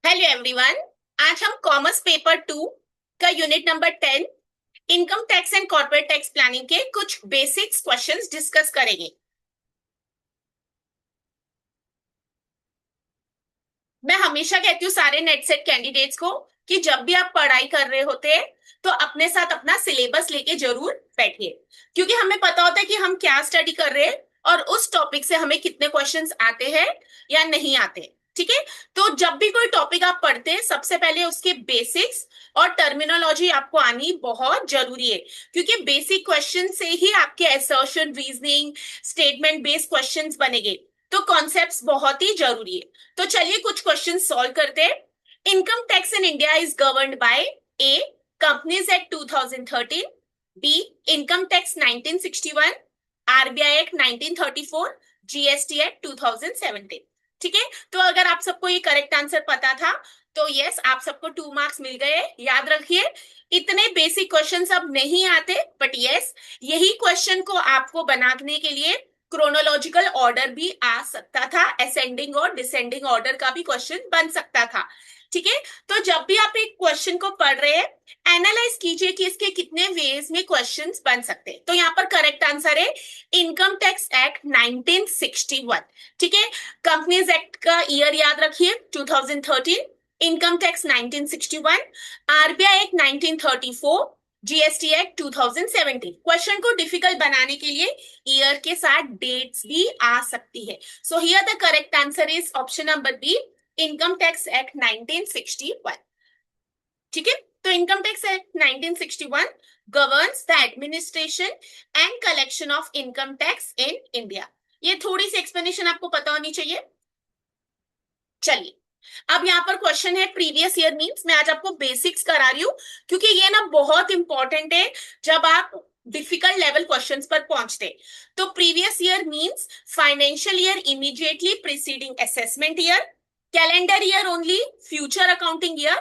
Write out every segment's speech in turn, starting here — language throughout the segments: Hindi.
Hello everyone. आज हम कॉमर्स पेपर 2 का unit number 10 income tax and corporate tax planning के कुछ बेसिक्स क्वेश्चंस डिस्कस करेंगे। मैं हमेशा कहती हूँ सारे नेट सेट कैंडिडेट्स को कि जब भी आप पढ़ाई कर रहे होते हैं तो अपने साथ अपना सिलेबस लेके जरूर बैठिए, क्योंकि हमें पता होता है कि हम क्या स्टडी कर रहे हैं और उस टॉपिक से हमें कितने क्वेश्चंस आते हैं या नहीं आते। ठीक है, तो जब भी कोई टॉपिक आप पढ़ते हैं सबसे पहले उसके बेसिक्स और टर्मिनोलॉजी आपको आनी बहुत जरूरी है, क्योंकि बेसिक क्वेश्चन से ही आपके assertion, reasoning, statement based questions बनेंगे। तो कॉन्सेप्ट्स बहुत ही जरूरी है। तो चलिए कुछ क्वेश्चन सॉल्व करते हैं। Income tax in India is governed bye A companies act 2013, B income tax 1961, RBI act 1934, GST act 2017। ठीक है, तो अगर आप सबको ये करेक्ट आंसर पता था तो यस, आप सबको 2 मार्क्स मिल गए। याद रखिए, इतने बेसिक क्वेश्चंस अब नहीं आते, बट यस, यही क्वेश्चन को आपको बनाने के लिए क्रोनोलॉजिकल ऑर्डर भी आ सकता था, असेंडिंग और डिसेंडिंग ऑर्डर का भी क्वेश्चन बन सकता था। ठीक है, तो जब भी आप एक क्वेश्चन को पढ़ रहे हैं एनालाइज कीजिए कि इसके कितने वेज में क्वेश्चंस बन सकते हैं। तो यहाँ पर करेक्ट आंसर है इनकम टैक्स एक्ट 1961। ठीक है, कंपनीज एक्ट का ईयर याद रखिए 2013, income tax 1961, RBI act 1934, GST act 2017। Question को डिफिकल्ट बनाने के लिए ईयर के साथ डेट्स भी आ सकती है। So here the correct answer is option number B, income tax act 1961। ठीक है, तो income tax act 1961 governs the administration and collection of income tax in India. ये थोड़ी सी एक्सप्लेनेशन आपको पता होनी चाहिए। चलिए, अब यहाँ पर क्वेश्चन है प्रीवियस ईयर मींस। मैं आज आपको बेसिक्स करा रही हूँ क्योंकि ये ना बहुत इंपॉर्टेंट है जब आप डिफिकल्ट लेवल क्वेश्चंस पर पहुंचते। तो previous year means financial year immediately preceding assessment year, calendar year only, future accounting year,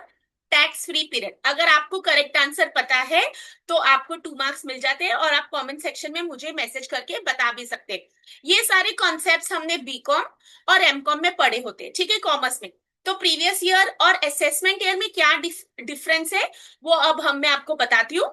tax free period. अगर आपको करेक्ट आंसर पता है तो आपको 2 मार्क्स मिल जाते हैं और आप कमेंट सेक्शन में मुझे मैसेज करके बता भी सकते हैं। ये सारे कॉन्सेप्ट्स हमने बीकॉम और एमकॉम में पढ़े होते हैं। ठीक है, कॉमर्स में। तो प्रीवियस ईयर और असेसमेंट ईयर में क्या डिफरेंस है वो अब मैं आपको बताती हूँ।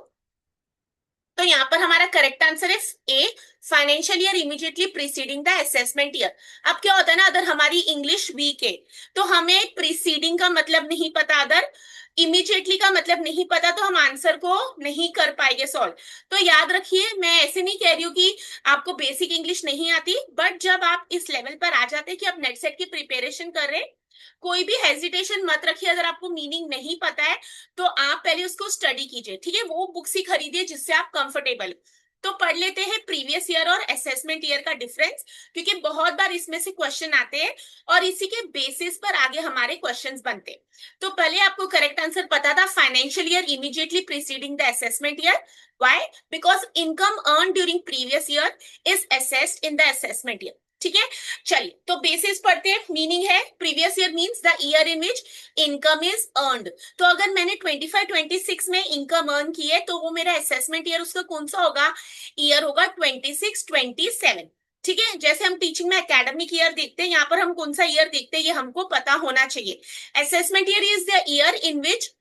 तो यहाँ पर हमारा करेक्ट आंसर है A, financial year immediately preceding the assessment year. अब क्या होता है ना, अगर हमारी इंग्लिश वीक है तो हमें प्रीसीडिंग का मतलब नहीं पता, अदर इमीडिएटली का मतलब नहीं पता, तो हम आंसर को नहीं कर पाएंगे सॉल्व। तो याद रखिए, मैं ऐसे नहीं कह रही हूँ कि आपको बेसिक इंग्लिश नहीं आती, बट जब आप इस लेवल पर आ जाते हैं कि आप नेट सेट की प्रिपरेशन कर रहे हैं, कोई भी हेजिटेशन मत रखिए। अगर आपको मीनिंग नहीं पता है तो आप पहले उसको स्टडी कीजिए। ठीक है, वो बुक्स ही खरीदिए जिससे आप कंफर्टेबल। तो पढ़ लेते हैं प्रीवियस ईयर और असेसमेंट ईयर का डिफरेंस, क्योंकि बहुत बार इसमें से क्वेश्चन आते हैं और इसी के बेसिस पर आगे हमारे क्वेश्चंस बनते हैं। तो पहले आपको करेक्ट आंसर पता था financial year immediately preceding the assessment year. Why? Because income earned during previous year is assessed in the assessment year. ठीक है, चलिए तो बेसिस पढ़ते हैं। मीनिंग है previous year means the year in which income is earned. तो अगर मैंने 25-26 में इनकम अर्न की है तो वो मेरा असेसमेंट ईयर उसका कौन सा होगा, ईयर होगा 26-27। ठीक है, जैसे हम टीचिंग में एकेडमिक ईयर देखते हैं, यहाँ पर हम कौन सा ईयर देखते हैं ये हमको पता होना चाहिए। Assessment year is the year in which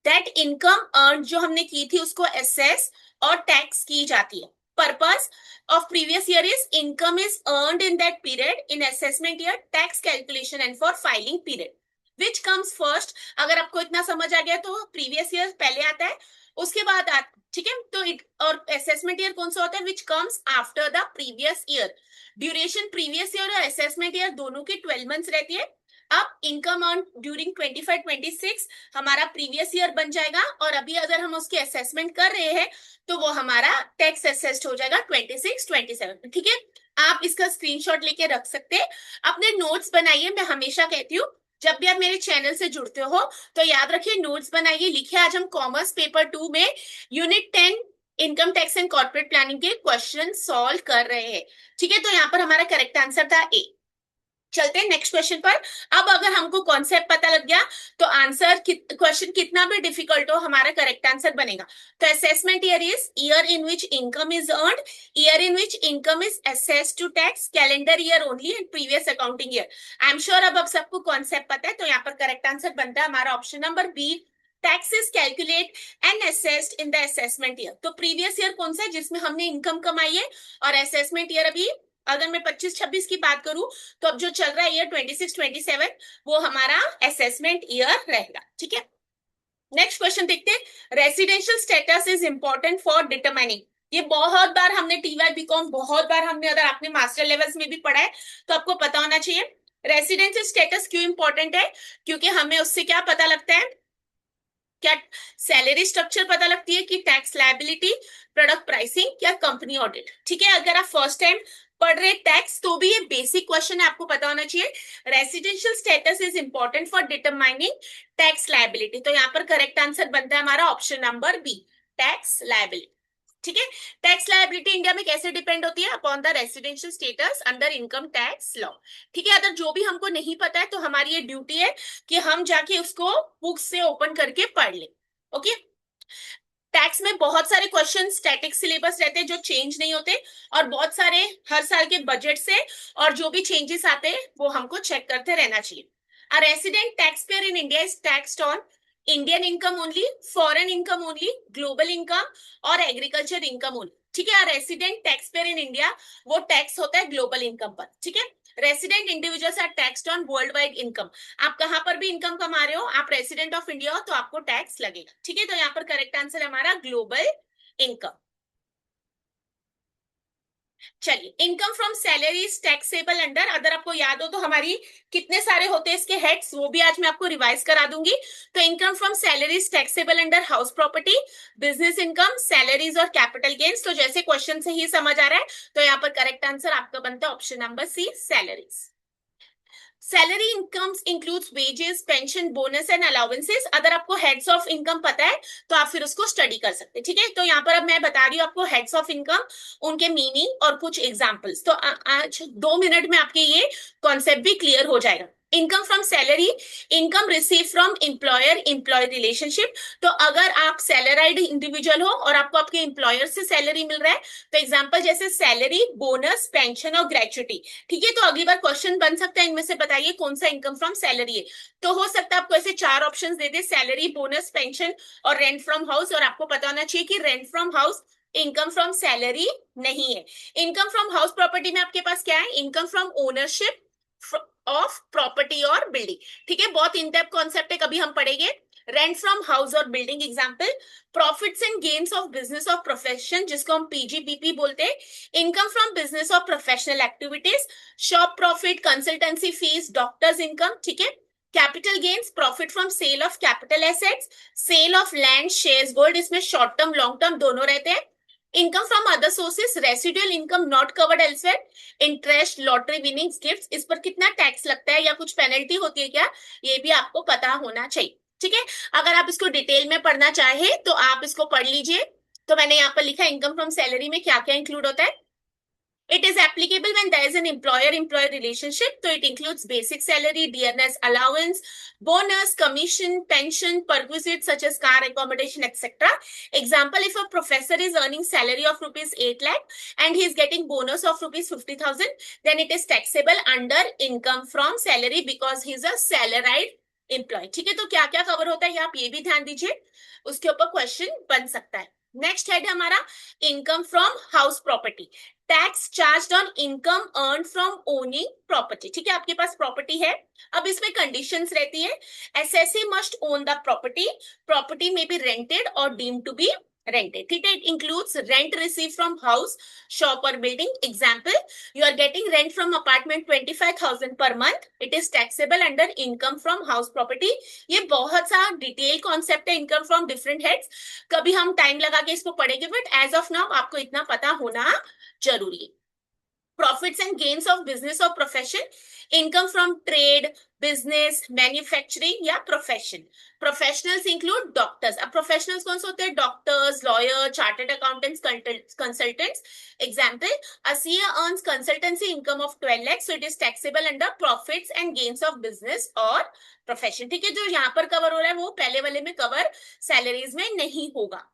that income earn जो हमने की थी उसको असेस और टैक्स की जाती है। Purpose of previous year is income is earned in that period, in assessment year tax calculation and for filing period which comes first। अगर आपको इतना समझ आ गया तो previous year पहले आता है, उसके बाद ठीक है। तो और assessment year कौन सा होता है, which comes after the previous year। Duration previous year और assessment year दोनों की 12 months रहती है। अब इनकम अर्न ड्यूरिंग 25-26 हमारा प्रीवियस ईयर बन जाएगा, और अभी अगर हम उसकी असेसमेंट कर रहे हैं तो वो हमारा टैक्स असेस्ड हो जाएगा 26-27। ठीक है, आप इसका स्क्रीनशॉट लेके रख सकते हैं, अपने नोट्स बनाइए। मैं हमेशा कहती हूँ जब भी आप मेरे चैनल से जुड़ते हो तो याद रखिए नोट्स बनाइए, लिखिए। आज हम कॉमर्स पेपर 2 में unit 10 income tax and corporate planning के क्वेश्चन सॉल्व कर रहे हैं। ठीक है, तो यहाँ पर हमारा करेक्ट आंसर था ए। चलते हैं नेक्स्ट क्वेश्चन पर। अब अगर हमको कॉन्सेप्ट पता लग गया तो आंसर क्वेश्चन कितना भी डिफिकल्ट हो हमारा करेक्ट आंसर बनेगा। तो assessment year is year in which income is earned, year in which income is assessed to tax, calendar year only and previous accounting year. I am sure अब सबको कॉन्सेप्ट पता है, तो यहाँ पर करेक्ट आंसर बनता है हमारा option number B, tax is calculate and assessed in the assessment year. तो प्रीवियस ईयर कौन सा है जिसमें हमने इनकम कमाई है, और असेसमेंट ईयर अभी अगर मैं 25-26 की बात करूं तो अब जो चल रहा है ईयर 26-27 वो हमारा असेसमेंट ईयर रहेगा। ठीक है, नेक्स्ट क्वेश्चन देखते हैं। Residential status is important for determining, ये बहुत बार हमने टीवाई बीकॉम बहुत बार हमने, अगर आपने मास्टर लेवल्स में भी पढ़ा है तो आपको पता होना चाहिए। रेसिडेंशियल स्टेटस क्यों इंपॉर्टेंट है, क्योंकि हमें उससे क्या पता लगता है, क्या सैलरी स्ट्रक्चर पता लगती है, कि टैक्स लायबिलिटी, प्रोडक्ट प्राइसिंग या कंपनी ऑडिट। ठीक है, अगर आप फर्स्ट टाइम पढ़ रहे टैक्स तो भी ये बेसिक क्वेश्चन है, आपको पता होना चाहिए। Residential status is important for determining tax liability, तो यहाँ पर करेक्ट आंसर बनता है हमारा option number B, tax liability. ठीक है, टैक्स लायबिलिटी इंडिया में कैसे डिपेंड होती है, upon the residential status under income tax law. ठीक है, अगर जो भी हमको नहीं पता है तो हमारी ये ड्यूटी है कि हम जाके उसको बुक से ओपन करके पढ़ लें। ओके, टैक्स में बहुत सारे क्वेश्चन स्टैटिक सिलेबस रहते हैं जो चेंज नहीं होते, और बहुत सारे हर साल के बजट से और जो भी चेंजेस आते हैं वो हमको चेक करते रहना चाहिए। A resident tax payer in India is taxed on Indian income only, foreign income only, global income और एग्रीकल्चर इनकम ओनली। ठीक है, resident tax payer in India वो टैक्स होता है ग्लोबल इनकम पर। ठीक है, resident individuals are taxed on world wide income, आप कहां पर भी इनकम कमा रहे हो, आप रेसिडेंट ऑफ इंडिया हो तो आपको टैक्स लगेगा। ठीक है, तो यहाँ पर करेक्ट आंसर हमारा ग्लोबल इनकम। चलिए, income from salary is taxable under, अगर आपको याद हो तो हमारी कितने सारे होते हैं इसके हेड्स, वो भी आज मैं आपको रिवाइज करा दूंगी। तो income from salary is taxable under house property, business income, salaries और कैपिटल गेन्स। तो जैसे क्वेश्चन से ही समझ आ रहा है, तो यहाँ पर करेक्ट आंसर आपका बनता है option number C, salaries. Salary incomes includes wages, pension, bonus and allowances. अगर आपको हेड्स ऑफ इनकम पता है तो आप फिर उसको स्टडी कर सकते हैं। ठीक है, तो यहाँ पर अब मैं बता रही हूँ आपको हेड्स ऑफ इनकम, उनके मीनिंग और कुछ एग्जांपल्स। तो आज 2 मिनट में आपके ये कॉन्सेप्ट भी क्लियर हो जाएगा। Income from salary, income receive from employer employ relationship. तो अगर आप सैलराइड इंडिविजुअल हो और आपको आपके एम्प्लॉयर से सैलरी मिल रहा है, तो एग्जांपल जैसे सैलरी, बोनस, पेंशन और ग्रेचुटी। ठीक है, तो अगली बार क्वेश्चन बन सकता है इनमें से बताइए कौन सा इनकम फ्रॉम सैलरी है। तो हो सकता है आपको ऐसे 4 ऑप्शंस दे दे, सैलरी, बोनस, पेंशन और रेंट फ्रॉम हाउस, और आपको पता होना चाहिए कि rent from house income from salary नहीं है। इनकम फ्रॉम हाउस प्रॉपर्टी में आपके पास क्या है, income from ownership of property और बिल्डिंग। ठीक है, बहुत इन डेप्थ कॉन्सेप्ट है, कभी हम पढ़ेंगे। रेंट फ्रॉम हाउस और building example, profits and gains of business of profession जिसको हम पीजीबीपी बोलते हैं, income from business of professional activities, shop profit, consultancy fees, doctors income. ठीक है, capital gains, profit from sale of capital assets, sale of land, shares, gold, इसमें शॉर्ट टर्म लॉन्ग टर्म दोनों रहते हैं। Income from other sources, residual income not covered elsewhere, interest, lottery winnings, gifts, इस पर कितना टैक्स लगता है या कुछ पेनल्टी होती है क्या, ये भी आपको पता होना चाहिए। ठीक है, अगर आप इसको डिटेल में पढ़ना चाहे तो आप इसको पढ़ लीजिए। तो मैंने यहाँ पर लिखा इनकम फ्रॉम सैलरी में क्या क्या इंक्लूड होता है। It is applicable when there is an employer-employee relationship. So it includes basic salary, dearness allowance, bonus, commission, pension, perquisites such as car accommodation, etc. Example: if a professor is earning salary of rupees 8 lakh and he is getting bonus of rupees 50,000, then it is taxable under income from salary because he is a salaried employee. ठीक है, तो क्या क्या कवर होता है ये आप ये भी ध्यान दीजिए, उसके ऊपर क्वेश्चन बन सकता है। नेक्स्ट हेड हमारा income from house property, tax charge on income earn from owning property. ठीक है, आपके पास प्रॉपर्टी है, अब इसमें कंडीशंस रहती है। SSC must own the property, property में बी रेंटेड और डीम्ड टू बी rented. ठीक है, it includes rent received from house, shop or building. Example: you are getting rent from apartment 25,000 per month. It is taxable under income from house property. ये बहुत सा डिटेल कॉन्सेप्ट है इनकम फ्रॉम डिफरेंट हेड्स, कभी हम टाइम लगा के इसको पढ़ेंगे, बट एज ऑफ नाउ आपको इतना पता होना जरूरी है। profits and gains of business or profession, income from trade, business, manufacturing या profession. Professionals include doctors. अब professionals कौन से होते हैं? Doctors, lawyer, chartered accountants, consultants. Example, a CA earns consultancy income of 12 lakhs, so it is taxable under profits and gains of business or profession. ठीक है, जो यहाँ पर कवर हो रहा है वो पहले वाले में कवर सैलरीज में नहीं होगा.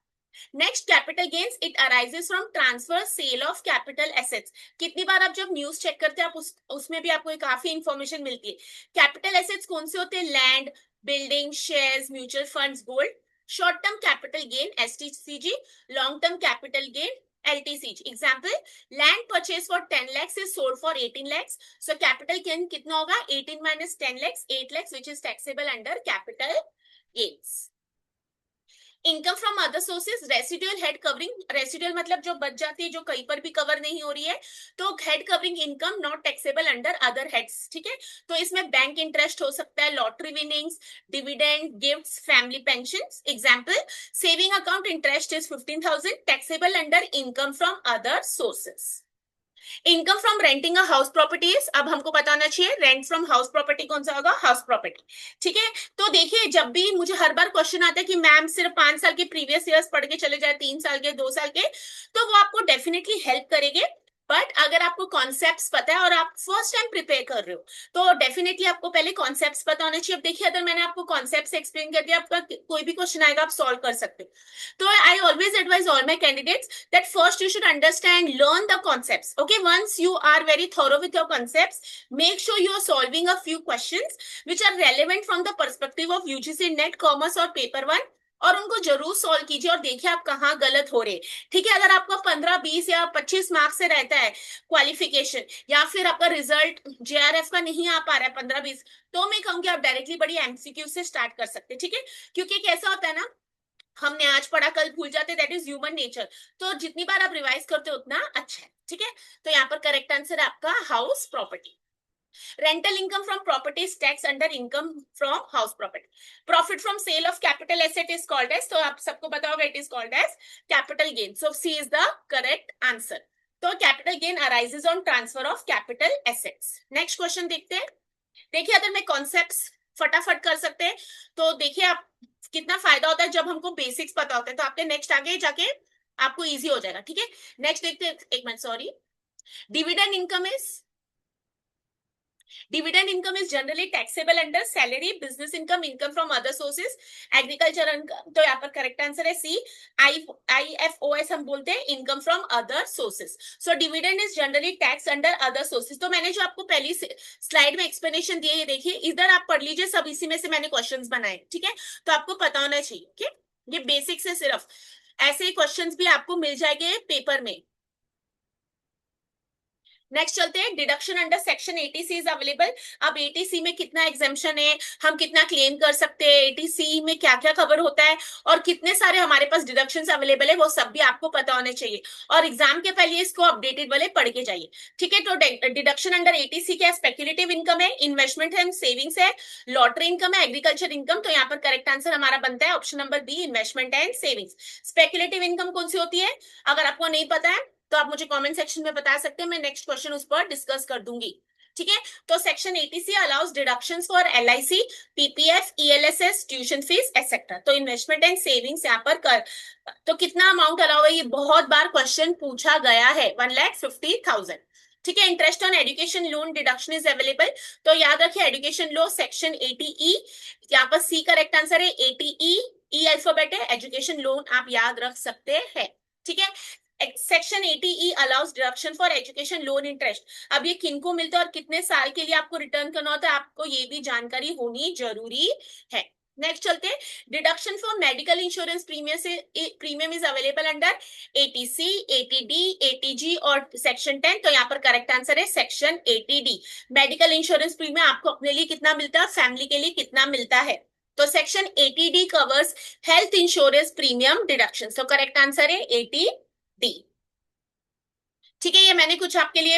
Next, capital gains, it arises from transfer sale of capital assets. कितनी बार आप जब न्यूज चेक करते हैं आप उसमें भी आपको काफी इंफॉर्मेशन मिलती है. कैपिटल एसेट्स कौन से होते हैं? Land, building, shares, mutual funds, gold. Short term capital gain STCG, long term capital gain LTCG. Example, land purchase for 10 lakhs is sold for 18 lakhs. So capital gain कितना होगा? 18 minus 10 lakhs, 8 lakhs, which is taxable under capital gains. Income from other sources, residual head covering. Residual मतलब जो बच जाती है, जो कहीं पर भी कवर नहीं हो रही है, तो head covering income not taxable under other heads. ठीक है, तो इसमें बैंक इंटरेस्ट हो सकता है, lottery winnings, dividend, gifts, family pension. Example, saving account interest is 15,000, taxable under income from other sources. Income from renting a house properties. अब हमको बताना चाहिए रेंट फ्रॉम हाउस प्रॉपर्टी कौन सा होगा? House property. ठीक है, तो देखिए जब भी मुझे हर बार क्वेश्चन आता है कि मैम सिर्फ 5 साल के प्रीवियस ईयर्स पढ़ के चले जाए, 3 साल के, 2 साल के, तो वो आपको डेफिनेटली हेल्प करेंगे. बट अगर आपको कॉन्सेप्ट्स पता है और आप फर्स्ट टाइम प्रिपेयर कर रहे हो तो डेफिनेटली आपको पहले कॉन्सेप्ट्स पता होने चाहिए. अब देखिए अगर मैंने आपको कॉन्सेप्ट्स एक्सप्लेन कर दिया, आपका कोई भी क्वेश्चन आएगा आप सॉल्व कर सकते हो. So I always advise all my candidates that first you should understand, learn the concepts. Okay, once you are very thorough with your concepts, make sure you are solving a few questions which are relevant from the perspective of UGC NET Commerce or Paper 1. और उनको जरूर सॉल्व कीजिए और देखिए आप कहाँ गलत हो रहे. ठीक है, अगर आपका 15, 20 या 25 मार्क्स से रहता है क्वालिफिकेशन, या फिर आपका रिजल्ट JRF का नहीं आ पा रहा है 15, 20, तो मैं कहूंगी आप डायरेक्टली बड़ी MCQ से स्टार्ट कर सकते हैं. ठीक है, क्योंकि कैसा होता है ना, हमने आज पढ़ा कल भूल जाते, दैट इज ह्यूमन नेचर. तो जितनी बार आप रिवाइज करते हो उतना अच्छा है. ठीक है, तो यहाँ पर करेक्ट आंसर है आपका house property. Rental income from properties tax under income from house property. Profit from sale of capital asset is called as, तो आप सबको पता होगा it is called as capital gain. So C is the correct answer. तो capital gain arises on transfer of capital assets. Next question देखते हैं. देखिए अगर मैं कॉन्सेप्ट्स फटाफट कर सकते हैं तो देखिए आप कितना फायदा होता है जब हमको बेसिक्स पता होता है, तो आपके नेक्स्ट आगे जाके आपको इजी हो जाएगा. ठीक है, नेक्स्ट देखते हैं. एक minute, sorry. Dividend income is, dividend income is generally taxable under salary, business income, income from other sources, agriculture income. तो यहाँ पर करेक्ट आंसर है सी. IFOS हम बोलते हैं income from other sources. So dividend is generally tax under other sources. तो मैंने जो आपको पहली स्लाइड में एक्सप्लेनेशन दिया है, देखिए इधर आप पढ़ लीजिए, सब इसी में से मैंने क्वेश्चंस बनाए. ठीक है, तो आपको पता होना चाहिए. ठीक, ये बेसिक्स है, सिर्फ ऐसे ही क्वेश्चंस भी आपको मिल जाएंगे पेपर में. नेक्स्ट चलते हैं. Deduction under section 80C is available. अब 80C में कितना एग्जाम्पशन है, हम कितना क्लेम कर सकते हैं, 80C में क्या क्या कवर होता है और कितने सारे हमारे पास डिडक्शंस अवेलेबल है, वो सब भी आपको पता होने चाहिए. और एग्जाम के पहले इसको अपडेटेड वाले पढ़ के जाइए. ठीक है, तो डिडक्शन अंडर 80C क्या? स्पेक्युलेटिव इनकम है, इन्वेस्टमेंट एंड सेविंग्स है, लॉटरी इनकम है, एग्रीकल्चर इनकम. तो यहाँ पर करेक्ट आंसर हमारा बनता है option number B, investment and savings. Speculative income कौन सी होती है? अगर आपको नहीं पता है तो आप मुझे कमेंट सेक्शन में बता सकते हैं, मैं नेक्स्ट क्वेश्चन उस पर डिस्कस कर दूंगी. ठीक है, तो section 80C allows deductions for LIC, PPF, ELSS, tuition fees etcetera. तो इन्वेस्टमेंट एंड सेविंग्स यहाँ पर कर, तो कितना अमाउंट अलाउ है, ये बहुत बार क्वेश्चन पूछा गया है, 1,50,000. ठीक है, interest on education loan deduction is available. तो याद रखिए एजुकेशन लोन सेक्शन 80E, यहाँ पर सी करेक्ट आंसर है. 80E, ई अल्फाबेट है, एजुकेशन लोन आप याद रख सकते हैं. ठीक है, section 80E allows deduction for education loan interest. अब ये किनको मिलता है और कितने साल के लिए आपको रिटर्न करना होता है, आपको ये भी जानकारी होनी जरूरी है. नेक्स्ट चलते हैं. Deduction for medical insurance premium से, premium is available under 80C, 80D, 80G और सेक्शन 10. तो यहाँ पर करेक्ट आंसर है section 80D. Medical insurance premium आपको अपने लिए कितना मिलता है, फैमिली के लिए कितना मिलता है. तो section 80D covers health insurance premium deduction. तो करेक्ट आंसर है 80D. ठीक है, ये मैंने कुछ आपके लिए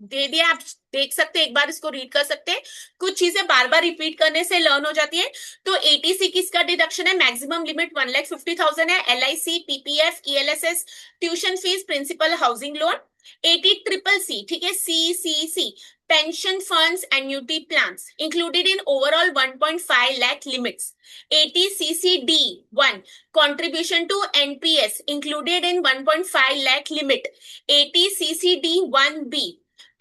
दे दिया, आप देख सकते हैं, एक बार इसको रीड कर सकते हैं। कुछ चीजें बार बार रिपीट करने से लर्न हो जाती है। तो एटीसी किसका डिडक्शन है? मैक्सिमम लिमिट 1,50,000 है। LIC, PPF, ELSS, tuition fees, principal, housing loan. Eighty triple C, ठीक है, C, pension funds, annuity plans included in overall 1.5 lakh limits. 80 CCD 1 contribution to NPS included in 1.5 lakh limit. 80 CCD 1B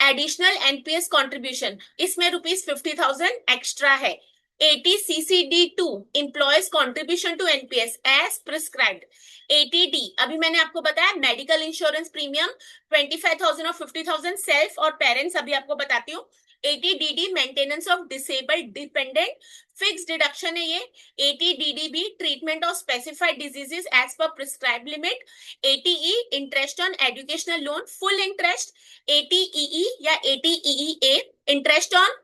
additional NPS contribution, इसमें ₹50,000 एक्स्ट्रा है। 80 CCD 2 employees contribution to NPS as prescribed. 80D, अभी मैंने आपको बताया मेडिकल इंश्योरेंस प्रीमियम 25,000 और 50,000 सेल्फ और पेरेंट्स, अभी आपको बताती हूँ। 80DD maintenance of disabled dependent, fix deduction है ये। 80DDB treatment of specified diseases as per prescribe limit. 80E interest on educational loan full interest. 80EE या 80EEA interest on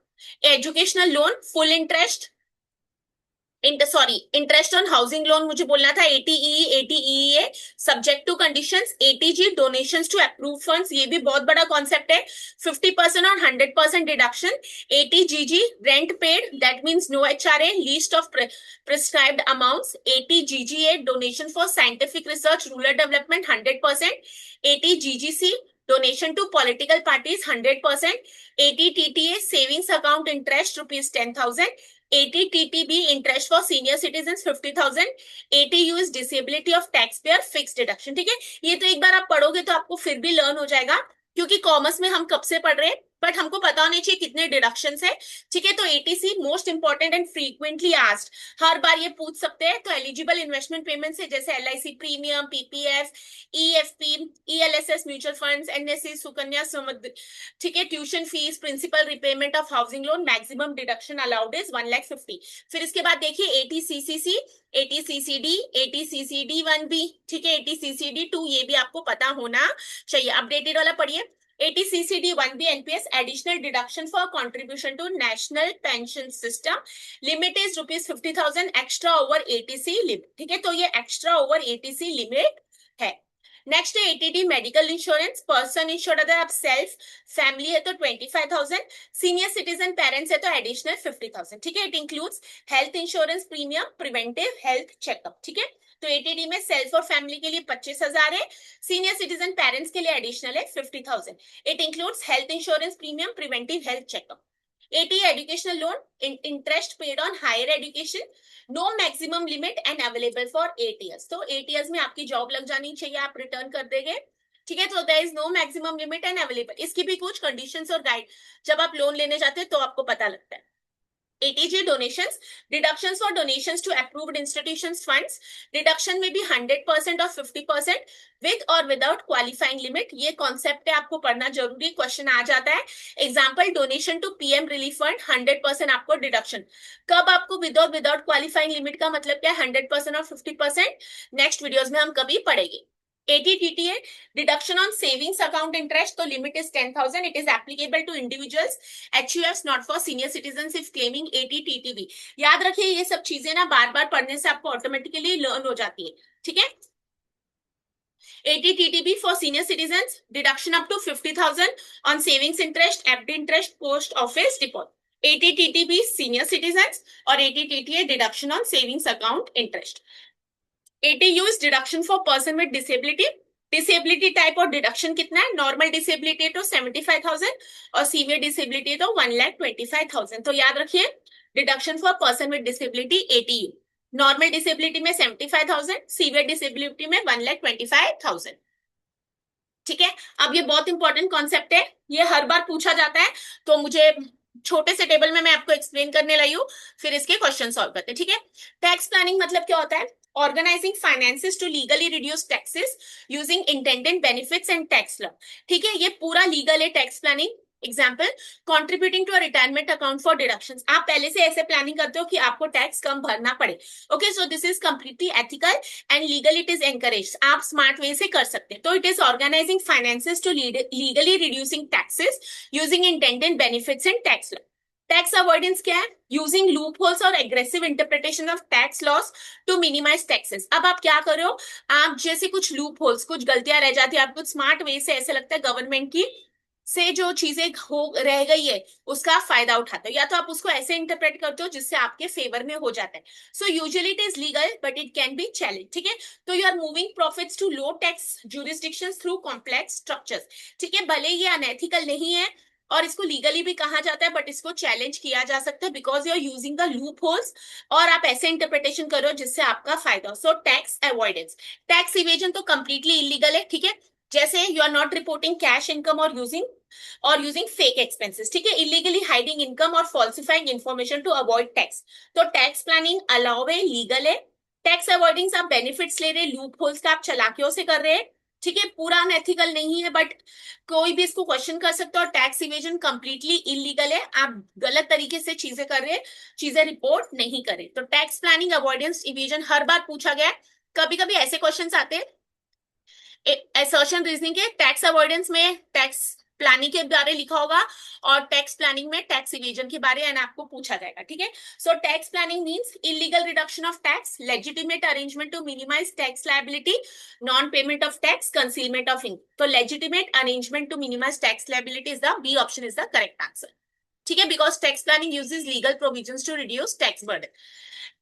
educational loan full interest, interest on housing loan मुझे बोलना था। 80EE 80EEA subject to conditions. 80G donations to approve funds, ये भी बहुत बड़ा कॉन्सेप्ट है। 50% और 100% deduction. 80GG rent paid, that means no HRA, least of prescribed amounts. 80GGA donation for scientific research, rural development 100%। 80GGC donation to political parties 100%। 80TTA savings account interest ₹10,000। 80TTB interest for senior citizens 50,000. 80U is disability of taxpayer fixed deduction, ठीक है। ये तो एक बार आप पढ़ोगे तो आपको फिर भी लर्न हो जाएगा, क्योंकि कॉमर्स में हम कब से पढ़ रहे हैं, बट हमको पता होने चाहिए कितने डिडक्शंस है, ठीक है। तो eighty C most important and frequently asked, हर बार ये पूछ सकते हैं। तो एलिजिबल इन्वेस्टमेंट पेमेंट्स है जैसे LIC premium, PPF, EFP, ELSS mutual funds, NSC, Sukanya Samriddhi, ठीक है, tuition fees, principal repayment of housing loan, maximum deduction allowed is 1,50,000। फिर इसके बाद देखिए 80CCC, 80CCD, 80CCD 1B, ठीक है, 80CCD 2, ये भी आपको पता होना चाहिए। अपडेटेड वाला पढ़िए। 80CCD 1B NPS additional deduction for contribution to national pension system, limit is ₹50,000 extra over ATC limit, ठीक है। तो ये extra over ATC limit है। नेक्स्ट है 80D medical insurance, person insured अगर आप सेल्फ, फैमिली है तो 25,000, सीनियर सिटीजन पेरेंट्स है तो एडिशनल 50,000, ठीक है। It includes health insurance premium, preventive health checkup, ठीक है। तो 80D में सेल्फ और फैमिली के लिए 25,000 है, सीनियर सिटीजन पेरेंट्स के लिए एडिशनल है 50,000। It includes health insurance premium, preventive health checkup. 80 educational loan, interest paid on higher education, no maximum limit and available for 8 years। तो 8 years में आपकी जॉब लग जानी चाहिए, आप रिटर्न कर देंगे, ठीक है। तो there is no maximum limit and available. इसकी भी कुछ कंडीशंस और गाइड जब आप लोन लेने जाते हैं तो आपको पता लगता है। 80G donations, deductions for donations to approved institutions funds, deduction में भी 100% और 50% with or without qualifying limit। ये कॉन्सेप्ट है, आपको पढ़ना जरूरी, क्वेश्चन आ जाता है। Example donation to PM relief fund 100% आपको डिडक्शन। कब आपको विद और विदाउट क्वालिफाइंग लिमिट का मतलब क्या है? 100% और 50%। नेक्स्ट वीडियोस में हम कभी पढ़ेंगे। 80TTA deduction on savings account interest, तो limit is 10,000. It is applicable to individuals, HUFs not for senior citizens if claiming 80TTB। याद रखिए ये सब चीजें ना बार बार पढ़ने से आपको ऑटोमेटिकली लर्न हो जाती है, ठीक है। 80TTB for senior citizens, deduction up to 50,000 on savings interest, FD interest, post office deposit। 80TTB senior citizens और 80TTA deduction on savings account interest। 80U is deduction for person with disability। Disability type और डिडक्शन कितना है? नॉर्मल डिसेबिलिटी तो 75,000 और सीवियर डिसेबिलिटी तो 1,25,000। तो याद रखिए deduction for person with disability 80U, normal disability में 75,000, सीवियर डिसेबिलिटी में 1,25,000, ठीक है। अब ये बहुत इंपॉर्टेंट कॉन्सेप्ट है, ये हर बार पूछा जाता है, तो मुझे छोटे से टेबल में मैं आपको एक्सप्लेन करने लाई हूँ, फिर इसके क्वेश्चन सॉल्व करते हैं, ठीक है। टैक्स प्लानिंग मतलब क्या होता है? Organising finances to legally reduce taxes using intended benefits and tax law, ठीक है। ये पूरा लीगल है tax planning. Example contributing to a retirement account for deductions, आप पहले से ऐसे प्लानिंग करते हो कि आपको टैक्स कम भरना पड़े। Okay, so this is completely ethical and legal, it is encourage, आप स्मार्ट वे से कर सकते हैं। तो it is organising finances to legally reducing taxes using intended benefits and tax law. Tax avoidance क्या है? यूजिंग लूप होल्स और aggressive interpretation of tax laws to minimise taxes. अब आप क्या कर रहे हो, आप जैसे कुछ लूप होल्स, कुछ गलतियां रह जाती है, आप कुछ स्मार्ट वे से, ऐसे लगता है गवर्नमेंट की से जो चीजें हो रह गई है उसका फायदा उठाते हो, या तो आप उसको ऐसे इंटरप्रेट करते हो जिससे आपके फेवर में हो जाता है। So usually it is legal but it can be challenge, ठीक है। तो you are moving profits to low tax jurisdictions through complex structures, ठीक है। भले ये अनएथिकल नहीं है और इसको लीगली भी कहा जाता है, बट इसको चैलेंज किया जा सकता है because you are using the loop holes, और आप ऐसे इंटरप्रिटेशन करो जिससे आपका फायदा हो। So tax avoidance, tax evasion तो कंप्लीटली इलीगल है, ठीक है। जैसे you are not reporting cash income और यूजिंग फेक एक्सपेंसेस, ठीक है, इलीगली हाइडिंग इनकम और falsifying information to avoid tax. तो टैक्स प्लानिंग अलाउ है, लीगल है। टैक्स अवॉइडिंग आप बेनिफिट्स ले रहे हैं, लूप होल्स का आप चालाकियों से कर रहे हैं, ठीक है, पूरा अनएथिकल नहीं है, बट कोई भी इसको क्वेश्चन कर सकता है। और टैक्स इवेजन कंप्लीटली इलीगल है, आप गलत तरीके से चीजें कर रहे हैं, चीजें रिपोर्ट नहीं करें। तो टैक्स प्लानिंग अवॉइडेंस इवेजन हर बार पूछा गया है। कभी कभी ऐसे क्वेश्चंस आते हैं असर्शन रीजनिंग के, टैक्स अवॉइडेंस में टैक्स प्लानिंग के बारे लिखा होगा और टैक्स प्लानिंग में टैक्स इवेजन के बारे एंड आपको पूछा जाएगा, ठीक है। So tax planning means illegal reduction of tax, legitimate arrangement to minimise tax liability, non payment of tax, concealment of income. तो legitimate arrangement to minimise tax liability is the B option is the correct answer, ठीक है, because tax planning uses legal provisions to reduce tax burden.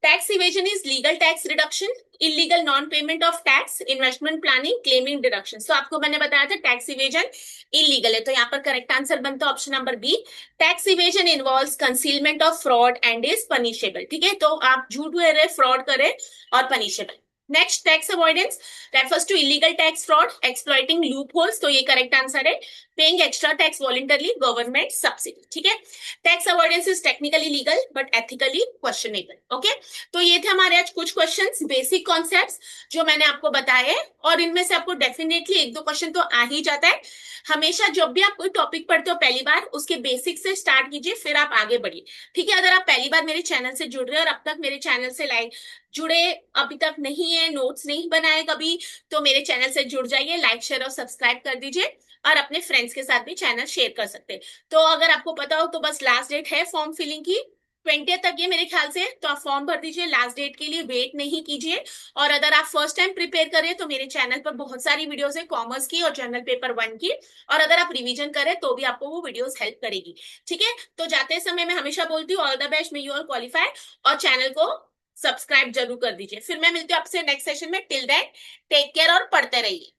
Tax evasion is legal tax reduction, illegal non-payment of tax, investment planning, claiming deduction. So आपको मैंने बताया था टैक्स इवेजन इलीगल है, तो यहाँ पर करेक्ट आंसर बनता है option number B. Tax evasion involves concealment of fraud and is punishable, ठीक है, तो आप झूठ बोल रहे, फ्रॉड करे और punishable. Next, tax avoidance refers to illegal tax fraud, exploiting loop holes, तो ये करेक्ट आंसर है। Paying extra tax voluntarily, government subsidy, ठीक है। Tax avoidance is technically legal but ethically questionable, okay. तो ये थे हमारे आज कुछ क्वेश्चंस, बेसिक कॉन्सेप्ट्स जो मैंने आपको बताए हैं, और इनमें से आपको डेफिनेटली एक दो क्वेश्चन तो आ ही जाता है। हमेशा जब भी आप कोई टॉपिक पढ़ते हो पहली बार, उसके बेसिक से स्टार्ट कीजिए, फिर आप आगे बढ़िए, ठीक है। अगर आप पहली बार मेरे चैनल से जुड़ रहे हैं और अब तक मेरे चैनल से लाइक जुड़े अभी तक नहीं है, नोट्स नहीं बनाए कभी, तो मेरे चैनल से जुड़ जाइए, लाइक शेयर और सब्सक्राइब कर दीजिए, और अपने फ्रेंड्स के साथ भी चैनल शेयर कर सकते हैं। तो अगर आपको पता हो तो बस लास्ट डेट है फॉर्म फिलिंग की 20 तक ये मेरे ख्याल से, तो आप फॉर्म भर दीजिए, लास्ट डेट के लिए वेट नहीं कीजिए। और अगर आप फर्स्ट टाइम प्रिपेयर करें तो मेरे चैनल पर बहुत सारी वीडियोस है कॉमर्स की और जनरल पेपर 1 की, और अगर आप रिवीजन करें तो भी आपको वो वीडियोस हेल्प करेगी, ठीक है। तो जाते समय मैं हमेशा बोलती हूँ all the best, may you all qualify, और चैनल को सब्सक्राइब जरूर कर दीजिए। फिर मैं मिलती हूँ आपसे नेक्स्ट सेशन में, टिल देन टेक केयर और पढ़ते रहिए।